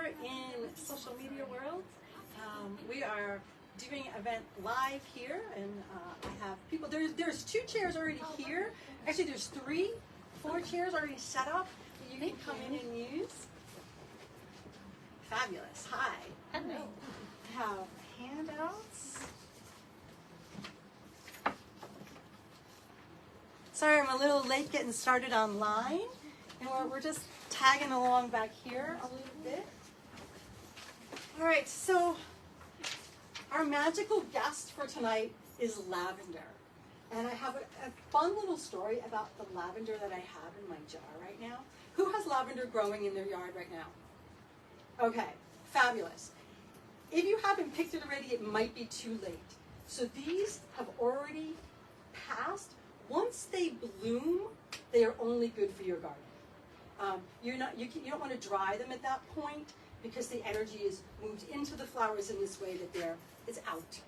here in social media world. We are doing an event live here, and I have people. There's 2 chairs already here. Actually, there's 4 chairs already set up that you can come in and use. Fabulous. Hi. Hello. I have handouts. Sorry, I'm a little late getting started online, and we're just tagging along back here a little bit. All right, so our magical guest for tonight is lavender. And I have a fun little story about the lavender that I have in my jar right now. Who has lavender growing in their yard right now? Okay, fabulous. If you haven't picked it already, it might be too late. So these have already passed. Once they bloom, they are only good for your garden. You don't want to dry them at that point because the energy is moved into the flowers in this way that it's out.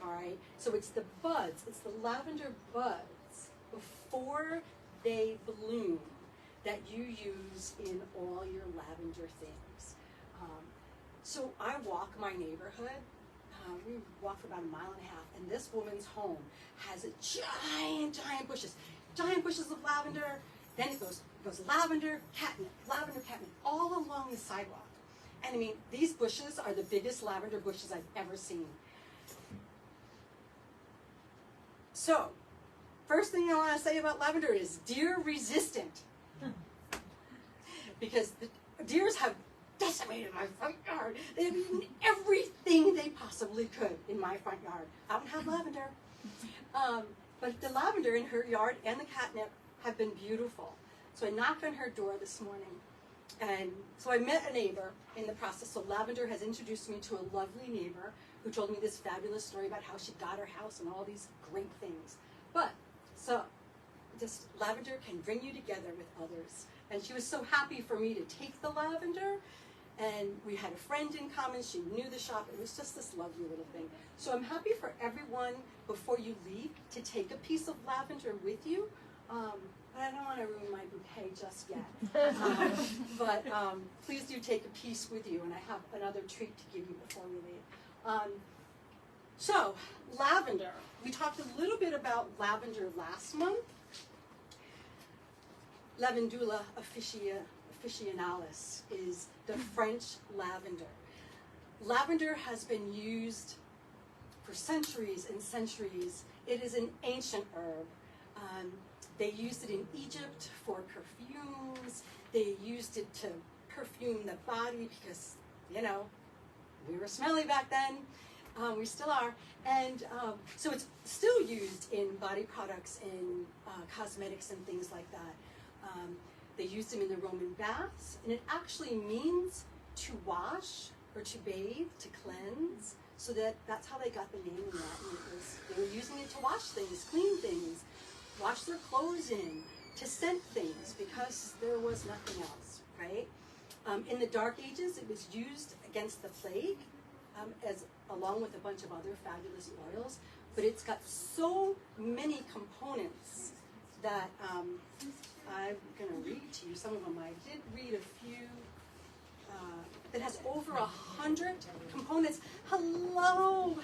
All right. So it's the buds, it's the lavender buds before they bloom that you use in all your lavender things. So I walk my neighborhood. We walk for about 1.5 miles, and this woman's home has a giant bushes of lavender. Then it goes lavender, catnip, all along the sidewalk. And I mean, these bushes are the biggest lavender bushes I've ever seen. So, first thing I want to say about lavender is deer resistant. Because the deers have decimated my front yard. They have eaten everything they possibly could in my front yard. I don't have lavender. But the lavender in her yard and the catnip have been beautiful. So I knocked on her door this morning. And so I met a neighbor in the process. So lavender has introduced me to a lovely neighbor who told me this fabulous story about how she got her house and all these great things. But, so, just lavender can bring you together with others. And she was so happy for me to take the lavender. And we had a friend in common. She knew the shop. It was just this lovely little thing. So I'm happy for everyone, before you leave, to take a piece of lavender with you. But I don't want to ruin my bouquet just yet. But please do take a piece with you, and I have another treat to give you before we leave. So, lavender. We talked a little bit about lavender last month. Lavandula officinalis is the French lavender. Lavender has been used for centuries and centuries. It is an ancient herb. They used it in Egypt for perfumes. They used it to perfume the body because, we were smelly back then. We still are. And so it's still used in body products, in cosmetics and things like that. They used them in the Roman baths. And it actually means to wash or to bathe, to cleanse. So that's how they got the name of that. They were using it to wash things, clean things, wash their clothes in, to scent things, because there was nothing else, right? In the Dark Ages, it was used against the plague, along with a bunch of other fabulous oils, but it's got so many components that I'm going to read to you some of them. I did read a few that has over 100 components. Hello.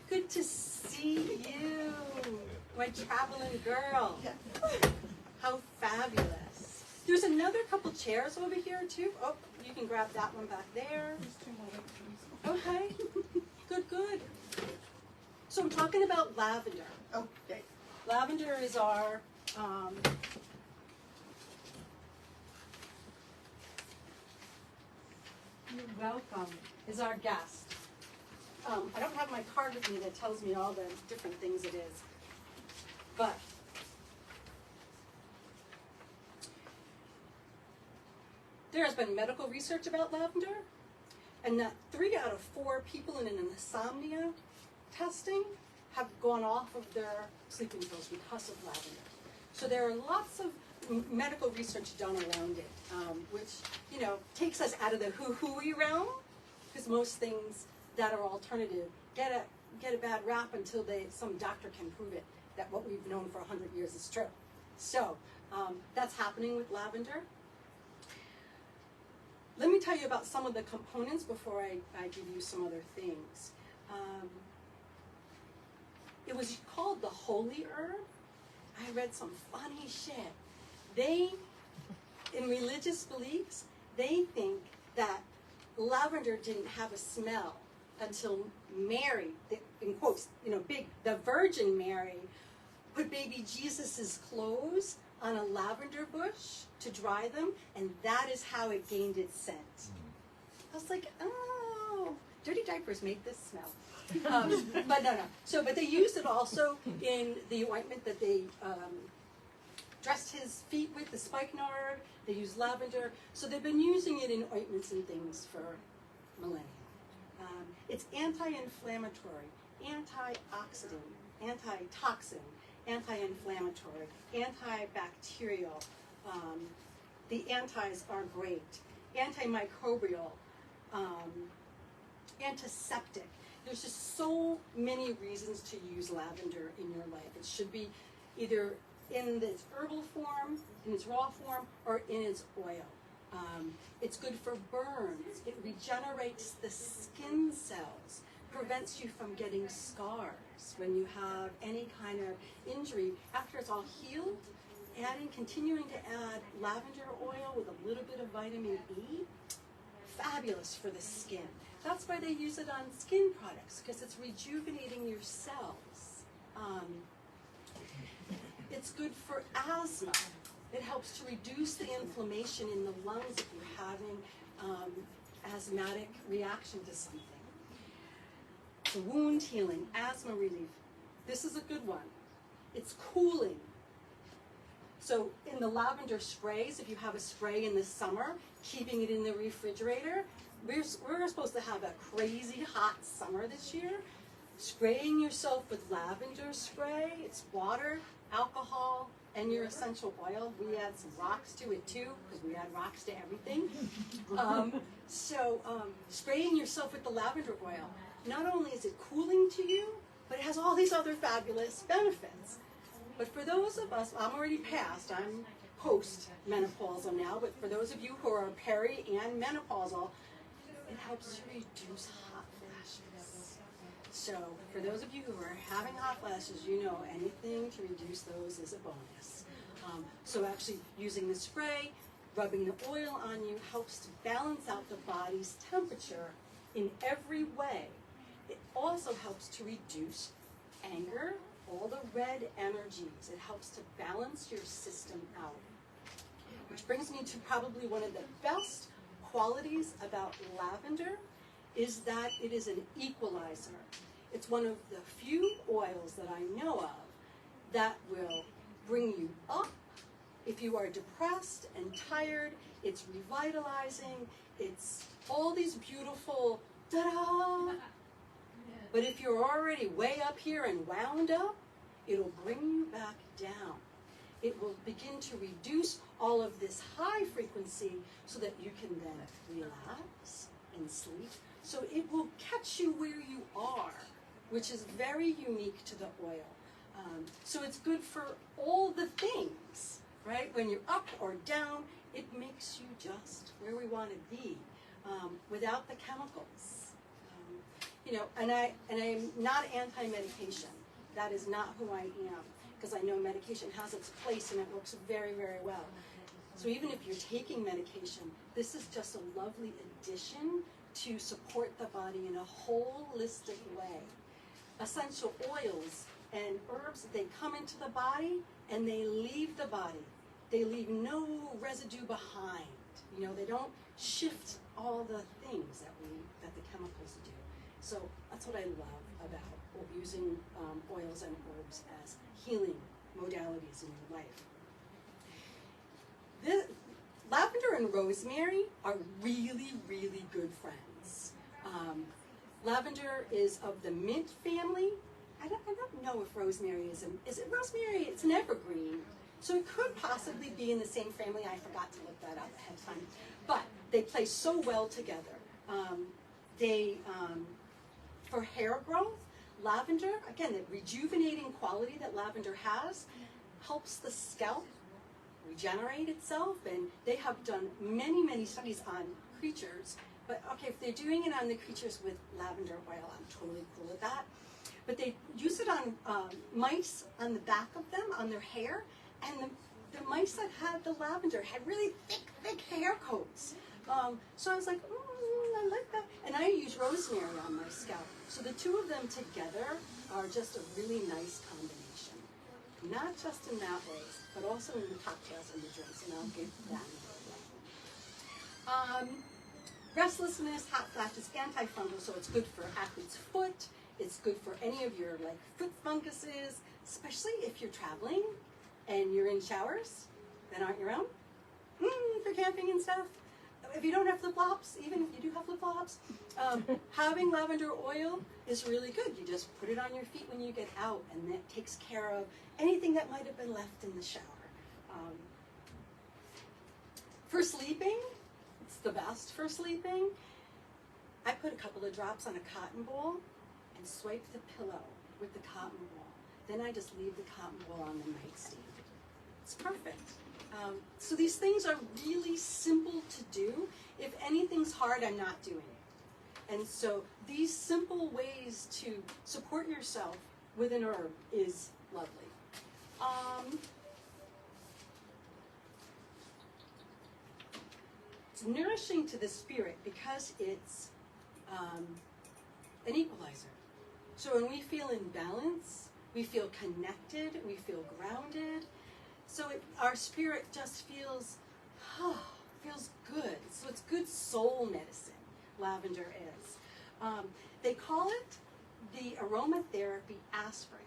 Good to see you, my traveling girl. How fabulous. There's another couple chairs over here too. Oh, you can grab that one back there. Okay, good. So I'm talking about lavender. Okay. Lavender is our you're welcome, is our guest. I don't have my card with me that tells me all the different things it is. But there has been medical research about lavender, and that 3 out of 4 people in an insomnia testing have gone off of their sleeping pills because of lavender. So there are lots of medical research done around it, which takes us out of the hoo-hooey realm, because most things that are alternative get a bad rap until some doctor can prove it, that what we've known for 100 years is true. So that's happening with lavender. let me tell you about some of the components before I give you some other things. It was called the holy herb. I read some funny shit. They, in religious beliefs, they think that lavender didn't have a smell until Mary, in quotes, the Virgin Mary, put baby Jesus's clothes on a lavender bush to dry them, and that is how it gained its scent. I was like, oh, dirty diapers make this smell. But no. But they used it also in the ointment that they dressed his feet with, the spikenard. They used lavender. So they've been using it in ointments and things for millennia. It's anti-inflammatory, antioxidant, antitoxin, anti-inflammatory, antibacterial. The antis are great. Antimicrobial, antiseptic. There's just so many reasons to use lavender in your life. It should be either in its herbal form, in its raw form, or in its oil. It's good for burns. It regenerates the skin cells, prevents you from getting scars when you have any kind of injury. After it's all healed, continuing to add lavender oil with a little bit of vitamin E, fabulous for the skin. That's why they use it on skin products, because it's rejuvenating your cells. It's good for asthma. It helps to reduce the inflammation in the lungs if you're having asthmatic reaction to something. It's wound healing, asthma relief. This is a good one. It's cooling. So in the lavender sprays, if you have a spray in the summer, keeping it in the refrigerator, we're supposed to have a crazy hot summer this year. Spraying yourself with lavender spray, it's water, alcohol, and your essential oil. We add some rocks to it too, because we add rocks to everything. Spraying yourself with the lavender oil, not only is it cooling to you, but it has all these other fabulous benefits. But for those of us, I'm already past, I'm post-menopausal now, but for those of you who are peri and menopausal, it helps to reduce hot flashes. So for those of you who are having hot flashes, anything to reduce those is a bonus. So actually using the spray, rubbing the oil on you helps to balance out the body's temperature in every way. It also helps to reduce anger, all the red energies. It helps to balance your system out. Which brings me to probably one of the best qualities about lavender is that it is an equalizer. It's one of the few oils that I know of that will bring you up. If you are depressed and tired, it's revitalizing. It's all these beautiful ta-da. But if you're already way up here and wound up, it'll bring you back down. It will begin to reduce all of this high frequency so that you can then relax and sleep. So it will catch you where you are, which is very unique to the oil. So it's good for all the things, right? When you're up or down, it makes you just where we want to be without the chemicals. And I'm not anti-medication. That is not who I am, because I know medication has its place and it works very, very well. So even if you're taking medication, this is just a lovely addition to support the body in a holistic way. Essential oils and herbs, they come into the body and they leave the body. They leave no residue behind. They don't shift all the things that the chemicals do. So that's what I love about using oils and herbs as healing modalities in your life. Lavender and rosemary are really, really good friends. Lavender is of the mint family. I don't know if rosemary is it rosemary? It's an evergreen. So it could possibly be in the same family. I forgot to look that up ahead of time. But they play so well together. For hair growth, lavender, again, the rejuvenating quality that lavender has, helps the scalp regenerate itself, and they have done many, many studies on creatures. But okay, if they're doing it on the creatures with lavender oil, I'm totally cool with that. But they use it on mice on the back of them, on their hair, and the mice that had the lavender had really thick hair coats. So I was like, I like that. And I use rosemary on my scalp. So the two of them together are just a really nice combination. Not just in that way, but also in the cocktails and the drinks, and I'll get that in a little bit. Restlessness, hot flashes, antifungal, so it's good for athlete's foot. It's good for any of your like foot funguses, especially if you're traveling and you're in showers that aren't your own, for camping and stuff. If you don't have flip-flops, even if you do have flip-flops, having lavender oil is really good. You just put it on your feet when you get out, and that takes care of anything that might have been left in the shower. For sleeping, it's the best for sleeping. I put a couple of drops on a cotton ball and swipe the pillow with the cotton ball. Then I just leave the cotton ball on the nightstand. It's perfect. So these things are really simple to do. If anything's hard, I'm not doing it. And so these simple ways to support yourself with an herb is lovely. It's nourishing to the spirit because it's an equalizer. So when we feel in balance, we feel connected, we feel grounded. So our spirit just feels good. So it's good soul medicine, lavender is. They call it the aromatherapy aspirin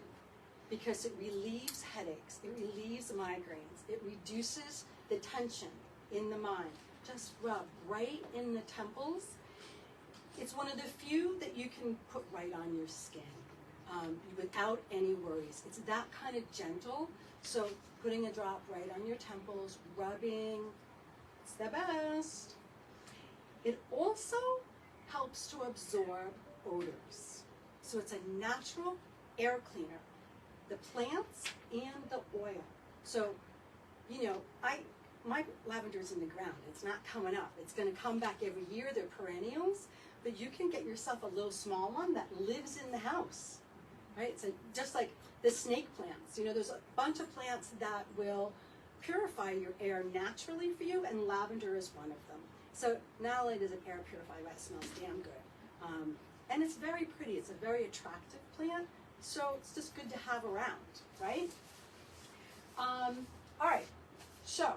because it relieves headaches, it relieves migraines, it reduces the tension in the mind. Just rub right in the temples. It's one of the few that you can put right on your skin without any worries. It's that kind of gentle. So putting a drop right on your temples, rubbing, it's the best. It also helps to absorb odors. So it's a natural air cleaner, the plants and the oil. So, you know, my lavender's in the ground. It's not coming up. It's going to come back every year. They're perennials. But you can get yourself a little small one that lives in the house, right? So just like the snake plants. You know, there's a bunch of plants that will purify your air naturally for you, and lavender is one of them. So not only does it air purify, but it smells damn good. And it's very pretty. It's a very attractive plant. So it's just good to have around, right? All right. So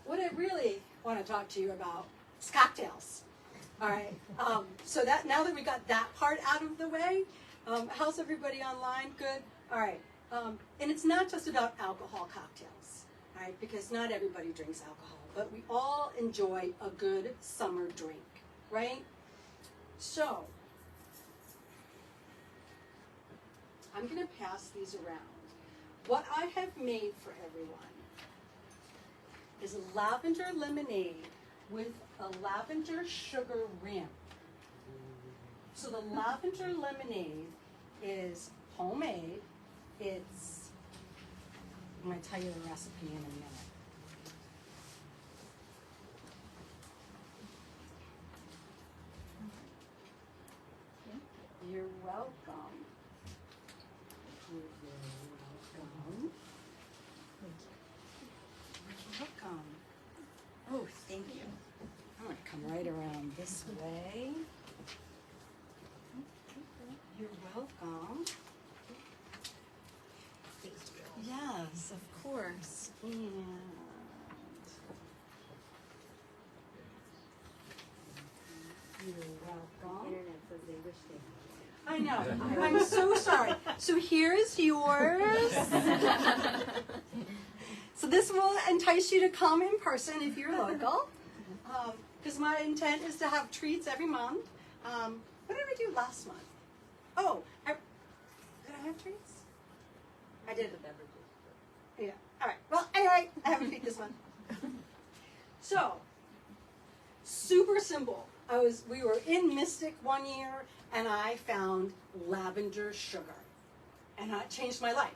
what I really want to talk to you about is cocktails. All right. So that now that we got that part out of the way, how's everybody online? Good. All right. And it's not just about alcohol cocktails, all right? Because not everybody drinks alcohol, but we all enjoy a good summer drink, right? So I'm going to pass these around. What I have made for everyone is a lavender lemonade with a lavender sugar rim. So the lavender lemonade is homemade. It's, I'm going to tell you the recipe in a minute. You're welcome. You're welcome. You're welcome. Oh, thank you. I'm going to come right around this way. You're welcome. Yes, of course. And you're welcome. Internet says they wish they. I know. I'm so sorry. So here's yours. So this will entice you to come in person if you're local. Because my intent is to have treats every month. What did I do last month? Oh, did I have treats? I did. Yeah. All right. Well, anyway, I have a treat this month. So, super simple. We were in Mystic one year, and I found lavender sugar, and it changed my life.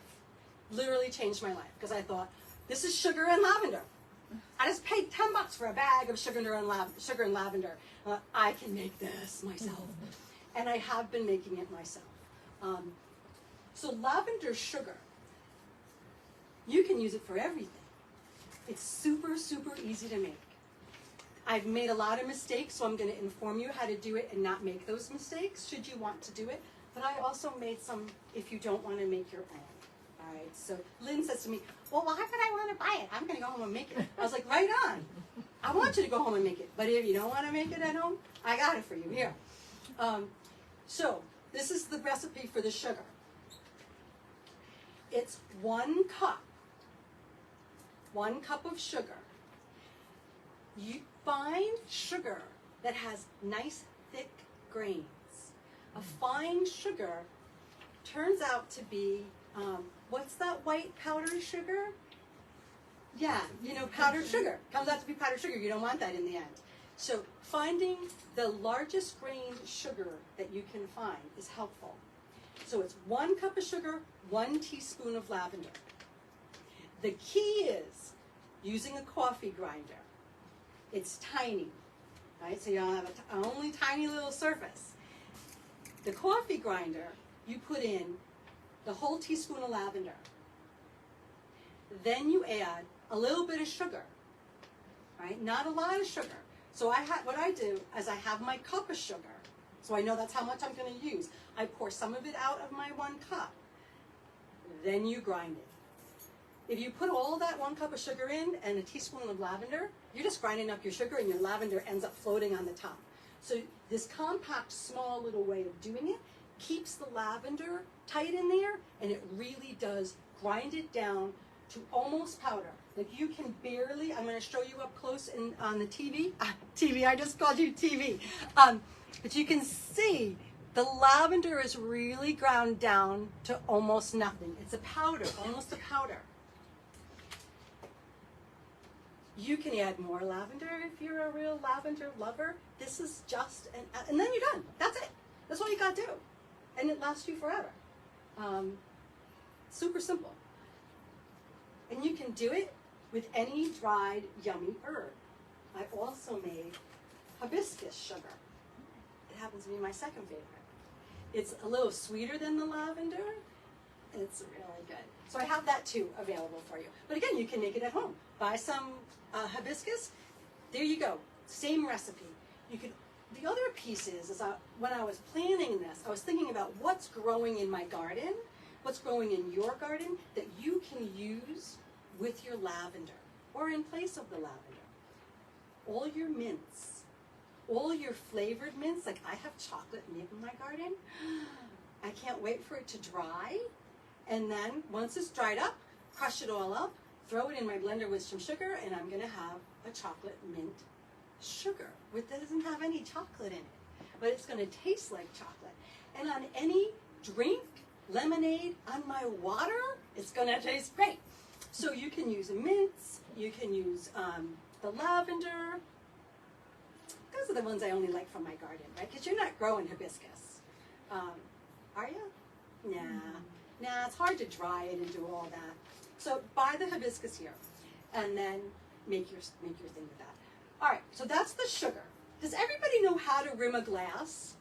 literally changed my life because I thought, this is sugar and lavender. I just paid $10 for a bag of sugar and lavender. I can make this myself. And I have been making it myself. So lavender sugar, you can use it for everything. It's super, super easy to make. I've made a lot of mistakes, so I'm going to inform you how to do it and not make those mistakes, should you want to do it. But I also made some if you don't want to make your own. All right, so Lynn says to me, well, why would I want to buy it? I'm going to go home and make it. I was like, right on. I want you to go home and make it. But if you don't want to make it at home, I got it for you here. So this is the recipe for the sugar. It's 1 cup. 1 cup of sugar. You find sugar that has nice thick grains. A fine sugar turns out to be, what's that white powdered sugar? Yeah, you know, powdered sugar. Comes out to be powdered sugar. You don't want that in the end. So finding the largest grained sugar that you can find is helpful. So it's 1 cup of sugar, 1 teaspoon of lavender. The key is using a coffee grinder. It's tiny, right? So you don't have an only tiny little surface. The coffee grinder, you put in the whole teaspoon of lavender. Then you add a little bit of sugar, right? Not a lot of sugar. So what I do is I have my cup of sugar, so I know that's how much I'm going to use. I pour some of it out of my 1 cup. Then you grind it. If you put all that 1 cup of sugar in and a teaspoon of lavender, you're just grinding up your sugar and your lavender ends up floating on the top. So this compact, small little way of doing it keeps the lavender tight in there, and it really does grind it down to almost powder. Like you can barely, I'm going to show you up close on the TV. TV, I just called you TV. But you can see the lavender is really ground down to almost nothing. It's a powder, almost a powder. You can add more lavender if you're a real lavender lover. This is just, and then you're done. That's it. That's all you got to do. And it lasts you forever. Super simple. And you can do it with any dried, yummy herb. I also made hibiscus sugar. It happens to be my second favorite. It's a little sweeter than the lavender. It's really good. So I have that too available for you. But again, you can make it at home. Buy some hibiscus. There you go. Same recipe. You could. The other piece is when I was planning this, I was thinking about what's growing in my garden, what's growing in your garden that you can use with your lavender or in place of the lavender. All your mints, all your flavored mints, like I have chocolate mint in my garden. I can't wait for it to dry. And then once it's dried up, crush it all up, throw it in my blender with some sugar, and I'm going to have a chocolate mint sugar that doesn't have any chocolate in it, but it's going to taste like chocolate. And on any drink, lemonade, on my water, it's going to taste great. So you can use mints, you can use the lavender. Those are the ones I only like from my garden, right? Because you're not growing hibiscus. Are you? Nah, it's hard to dry it and do all that. So buy the hibiscus here, and then make your thing with that. All right, so that's the sugar. Does everybody know how to rim a glass?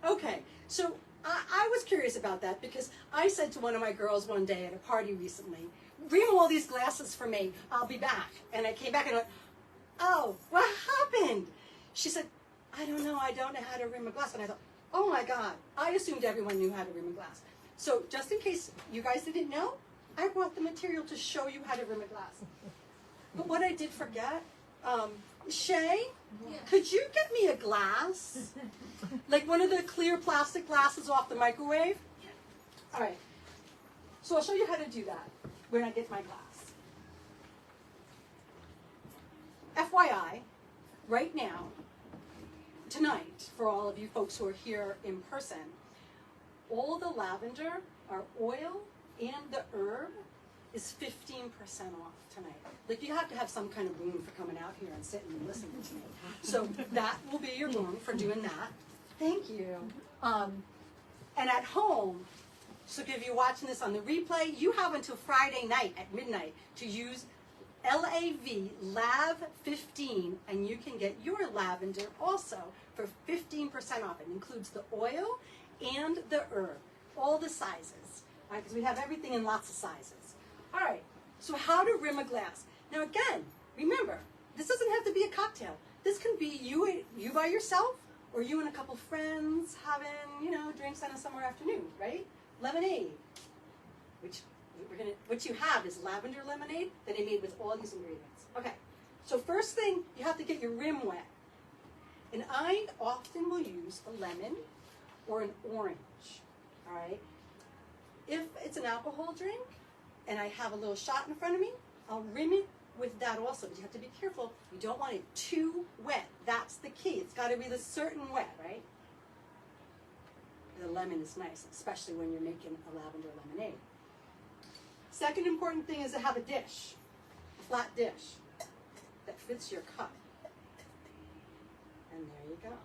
Okay, so I was curious about that because I said to one of my girls one day at a party recently, rim all these glasses for me, I'll be back. And I came back and I went, oh, what happened? She said, I don't know how to rim a glass. And I thought, oh my God, I assumed everyone knew how to rim a glass. So just in case you guys didn't know, I brought the material to show you how to rim a glass. But what I did forget, Shay, could you get me a glass? Like one of the clear plastic glasses off the microwave? All right. So I'll show you how to do that when I get my glass. FYI, right now, tonight, for all of you folks who are here in person, all the lavender, our oil, and the herb is 15% off tonight. Like you have to have some kind of room for coming out here and sitting and listening to me. So that will be your room for doing that. Thank you. And at home, So if you're watching this on the replay, you have until Friday night at midnight to use LAV Lav 15, and you can get your lavender also for 15% off. It includes the oil and the herb, all the sizes, right? Because we have everything in lots of sizes. All right, so how to rim a glass. Now again, remember, this doesn't have to be a cocktail. This can be you by yourself, or you and a couple friends having, drinks on a summer afternoon, right? Lemonade, what you have is lavender lemonade that I made with all these ingredients. Okay, so first thing, you have to get your rim wet. And I often will use a lemon or an orange, all right? If it's an alcohol drink and I have a little shot in front of me, I'll rim it with that also. But you have to be careful. You don't want it too wet. That's the key. It's got to be the certain wet, right? The lemon is nice, especially when you're making a lavender lemonade. Second important thing is to have a dish, a flat dish that fits your cup. And there you go.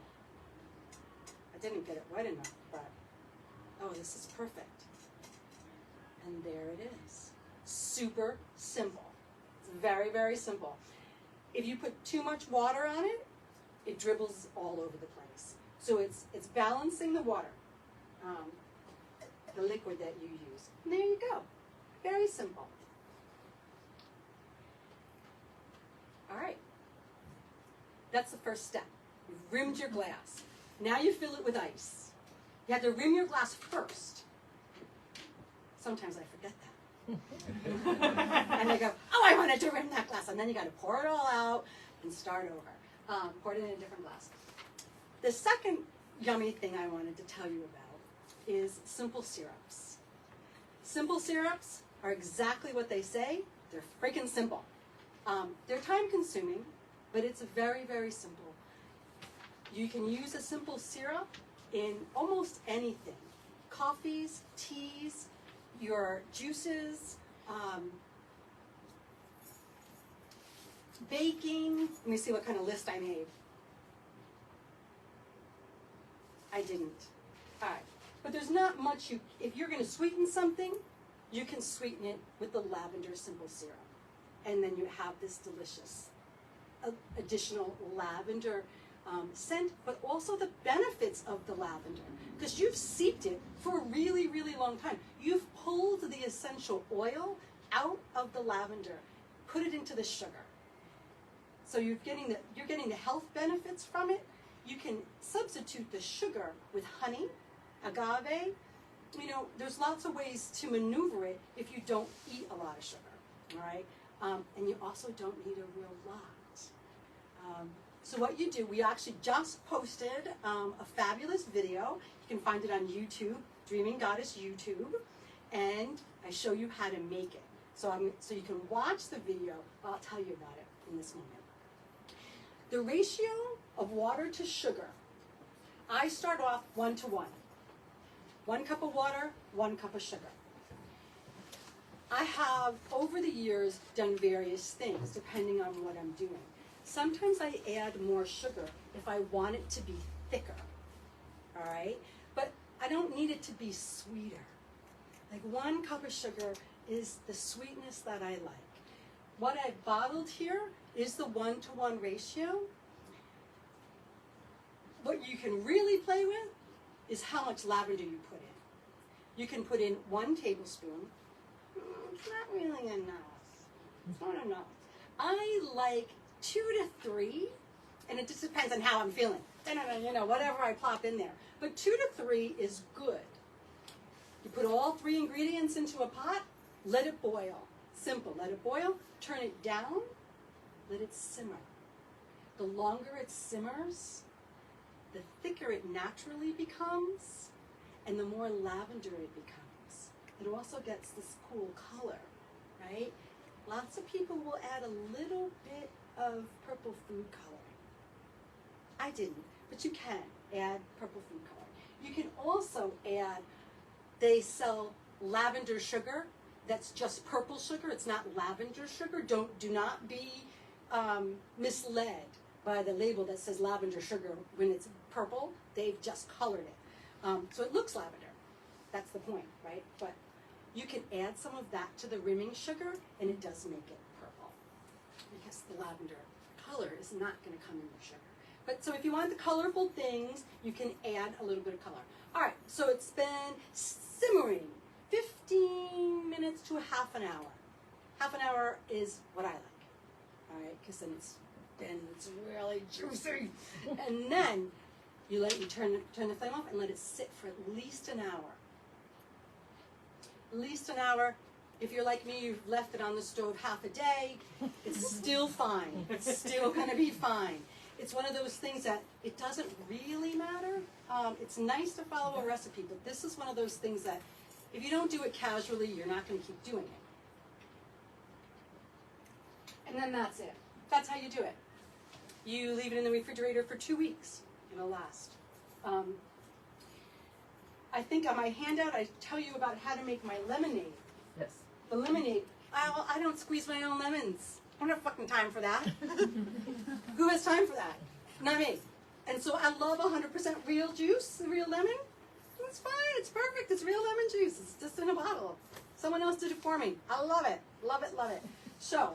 I didn't get it wet enough, but oh, this is perfect. And there it is. Super simple. It's very, very simple. If you put too much water on it, it dribbles all over the place. So it's balancing the water, the liquid that you use. And there you go. Very simple. All right. That's the first step. You've rimmed your glass. Now you fill it with ice. You have to rim your glass first. Sometimes I forget that. And I go, oh, I wanted to rim that glass. And then you got to pour it all out and start over. Pour it in a different glass. The second yummy thing I wanted to tell you about is simple syrups. Simple syrups are exactly what they say. They're freaking simple. They're time consuming, but it's very, very simple. You can use a simple syrup in almost anything. Coffees, teas, your juices, baking. Let me see what kind of list I made. I didn't. All right. But there's not much if you're going to sweeten something, you can sweeten it with the lavender simple syrup. And then you have this delicious additional lavender scent, but also the benefits of the lavender. Because you've steeped it for a really, really long time. You've pulled the essential oil out of the lavender, put it into the sugar. So you're getting the health benefits from it. You can substitute the sugar with honey, agave. There's lots of ways to maneuver it if you don't eat a lot of sugar, all right? And you also don't need a real lot. So what you do, we actually just posted a fabulous video. You can find it on YouTube, Dreaming Goddess YouTube, and I show you how to make it. So you can watch the video. I'll tell you about it in this moment. The ratio of water to sugar, I start off 1 to 1. 1 cup of water, 1 cup of sugar. I have, over the years, done various things depending on what I'm doing. Sometimes I add more sugar if I want it to be thicker, all right? But I don't need it to be sweeter. Like 1 cup of sugar is the sweetness that I like. What I've bottled here is the 1 to 1 ratio. What you can really play with is how much lavender you put in. You can put in 1 tablespoon. It's not really enough. It's not enough. I like 2 to 3, and it just depends on how I'm feeling. Whatever I plop in there. But 2 to 3 is good. You put all 3 ingredients into a pot, let it boil. Simple, let it boil, turn it down, let it simmer. The longer it simmers, the thicker it naturally becomes, and the more lavender it becomes. It also gets this cool color, right? Lots of people will add a little bit of purple food coloring. I didn't, but you can add purple food coloring. You can also add, they sell lavender sugar that's just purple sugar. It's not lavender sugar. Do not be misled by the label that says lavender sugar when it's purple. They've just colored it. So it looks lavender. That's the point, right? But you can add some of that to the rimming sugar, and it does make it purple, because the lavender color is not going to come in your sugar. But so if you want the colorful things, you can add a little bit of color. All right, so it's been simmering 15 minutes to a half an hour. Half an hour is what I like, all right, because then it's really juicy. And then you turn the flame off and let it sit for at least an hour. At least an hour. If you're like me, you've left it on the stove half a day, it's still fine. It's still going to be fine. It's one of those things that it doesn't really matter. It's nice to follow a recipe, but this is one of those things that if you don't do it casually, you're not going to keep doing it. And then that's it. That's how you do it. You leave it in the refrigerator for 2 weeks. It'll last. I think on my handout, I tell you about how to make my lemonade. Yes. The lemonade. I don't squeeze my own lemons. I don't have fucking time for that. Who has time for that? Not me. And so I love 100% real juice, real lemon. It's fine. It's perfect. It's real lemon juice. It's just in a bottle. Someone else did it for me. I love it. Love it. Love it. So,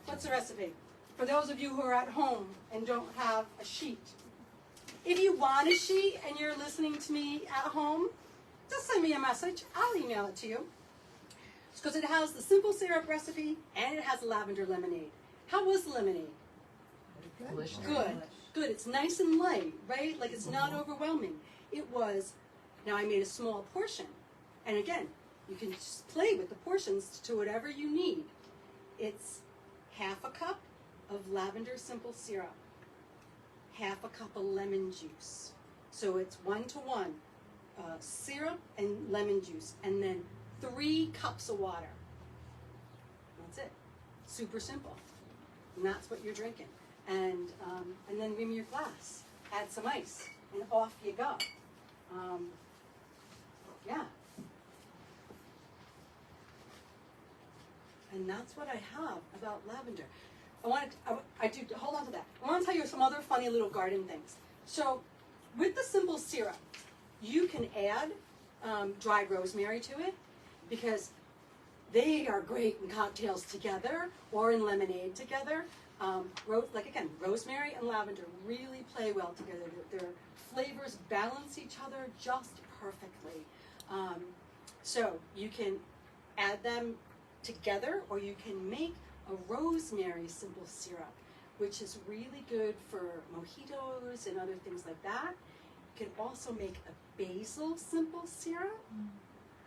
what's the recipe? For those of you who are at home and don't have a sheet. If you want a sheet and you're listening to me at home, just send me a message. I'll email it to you. It's because it has the simple syrup recipe and it has lavender lemonade. How was the lemonade? Delicious. Good. Good. It's nice and light, right? Like it's not overwhelming. It was, now I made a small portion. And again, you can just play with the portions to whatever you need. It's half a cup of lavender simple syrup. Half a cup of lemon juice. So it's 1-to-1 syrup and lemon juice, and then 3 cups of water. That's it. Super simple. And that's what you're drinking. And then rim your glass. Add some ice, and off you go. Yeah. And that's what I have about lavender. Hold on to that. I want to tell you some other funny little garden things. So, with the simple syrup, you can add dried rosemary to it because they are great in cocktails together or in lemonade together. Rosemary and lavender really play well together. Their flavors balance each other just perfectly. So, you can add them together, or you can make a rosemary simple syrup, which is really good for mojitos and other things like that. You can also make a basil simple syrup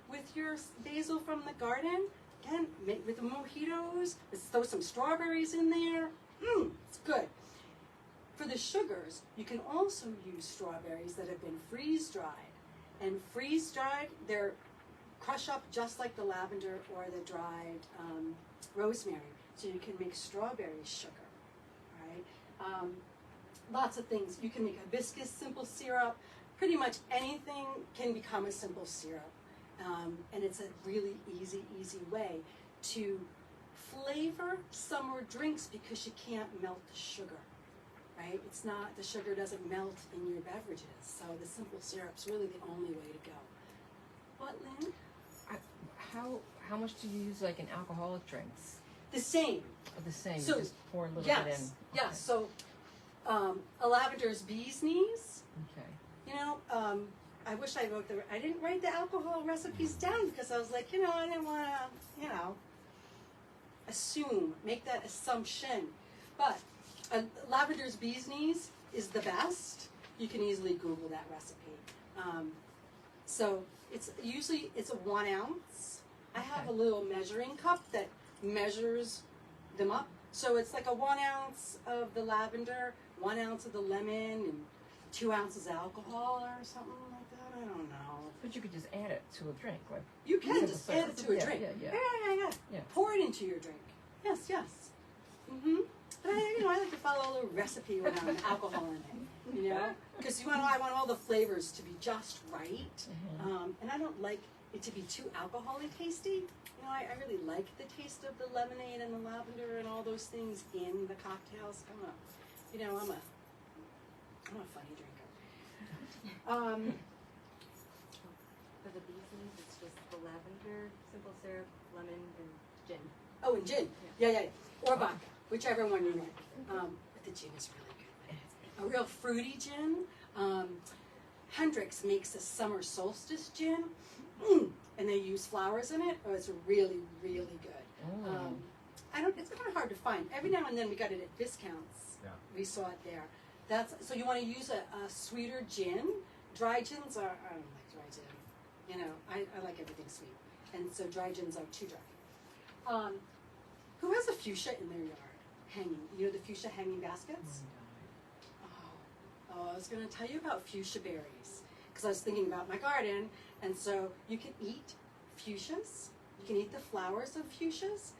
with your basil from the garden. Again, make with the mojitos. Let's throw some strawberries in there. It's good. For the sugars, you can also use strawberries that have been freeze-dried. And freeze-dried, they're crush up just like the lavender or the dried rosemary. So you can make strawberry sugar, right? Lots of things. You can make hibiscus simple syrup. Pretty much anything can become a simple syrup. And it's a really easy way to flavor summer drinks because you can't melt the sugar, right? It's not, the sugar doesn't melt in your beverages. So the simple syrup's really the only way to go. What, Lynn? How much do you use like in alcoholic drinks? The same. The same. So, you just pour a little bit in. Yes. So a lavender's bee's knees. Okay. You know, I wish I wrote I didn't write the alcohol recipes down because I was like, I didn't want to, make that assumption. But lavender's bee's knees is the best. You can easily Google that recipe. So it's a 1 ounce. I have a little measuring cup that measures them up. So it's like a 1 ounce of the lavender, 1 ounce of the lemon, and 2 ounces alcohol or something like that. I don't know. But you could just add it to a drink, like you can just add it to a drink. Yeah. Pour it into your drink. Yes. But I like to follow a little recipe when I'm alcohol in it. Because I want all the flavors to be just right, and I don't like it to be too alcohol-y tasty. I really like the taste of the lemonade and the lavender and all those things in the cocktails. I'm a funny drinker. For the Beasleys, it's just the lavender, simple syrup, lemon, and gin. Oh, and gin. Yeah. Or vodka, whichever one you like. But the gin is really good. A real fruity gin. Hendrix makes a summer solstice gin, and they use flowers in it. Oh, it's really, really good. It's kind of hard to find. Every now and then we got it at discounts. Yeah. We saw it there. So you want to use a sweeter gin. Dry gins are, I don't like dry gin. You know, I like everything sweet. And so dry gins are too dry. Who has a fuchsia in their yard hanging? You know the fuchsia hanging baskets? Oh, I was going to tell you about fuchsia berries because I was thinking about my garden. And so you can eat fuchsias. You can eat the flowers of fuchsias.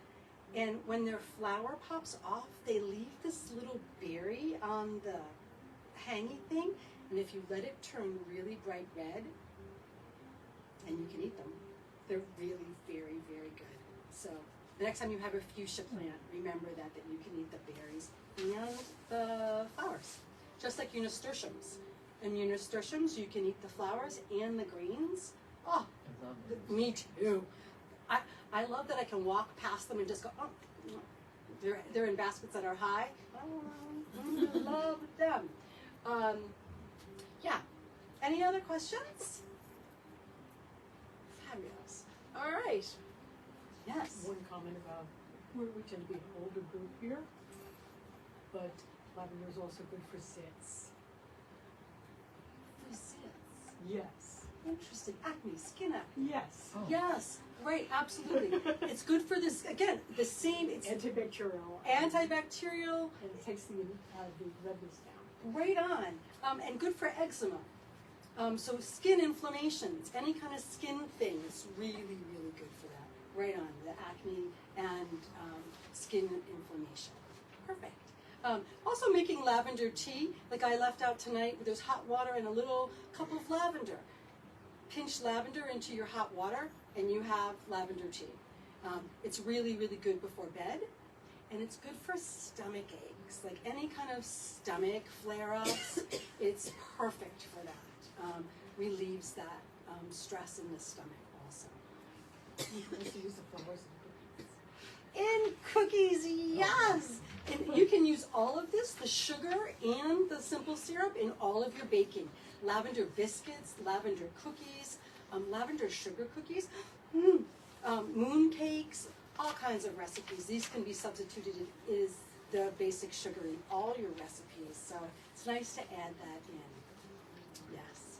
And when their flower pops off, they leave this little berry on the hanging thing. And if you let it turn really bright red, and you can eat them, they're really very, very good. So the next time you have a fuchsia plant, remember that you can eat the berries and the flowers. Just like nasturtiums. In nasturtiums, you can eat the flowers and the greens. Oh, me too. I love that I can walk past them and just go, oh, they're in baskets that are high. Oh, I love them. Yeah. Any other questions? Fabulous. All right. Yes. One comment about we tend to be an older group here, but lavender is also good for zits. For zits. Yes. Interesting. Acne, skin acne. Yes. Oh. Yes. Right. Absolutely. It's good for this. Again, the same. It's Antibacterial. antibacterial. And it takes the redness down. Right on. And good for eczema. So skin inflammations, any kind of skin thing, it's really, really good for that. Right on, the acne and skin inflammation. Perfect. Also making lavender tea, like I left out tonight, there's hot water and a little cup of lavender. Pinch lavender into your hot water and you have lavender tea. It's really, really good before bed. And it's good for stomach aches, like any kind of stomach flare-ups. It's perfect for that. Relieves that stress in the stomach also. You can also use the flowers in In cookies. cookies, yes! And you can use all of this, the sugar and the simple syrup, in all of your baking. Lavender biscuits, lavender cookies, lavender sugar cookies, moon cakes, all kinds of recipes. These can be substituted as the basic sugar in all your recipes. So it's nice to add that in. Yes.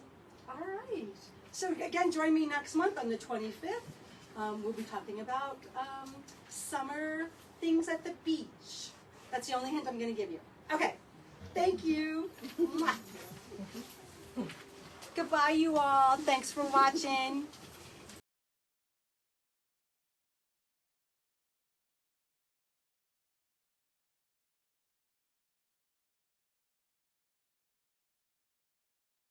All right. So again, join me next month on the 25th. We'll be talking about summer things at the beach. That's the only hint I'm going to give you. Okay. Thank you. Goodbye, you all. Thanks for watching.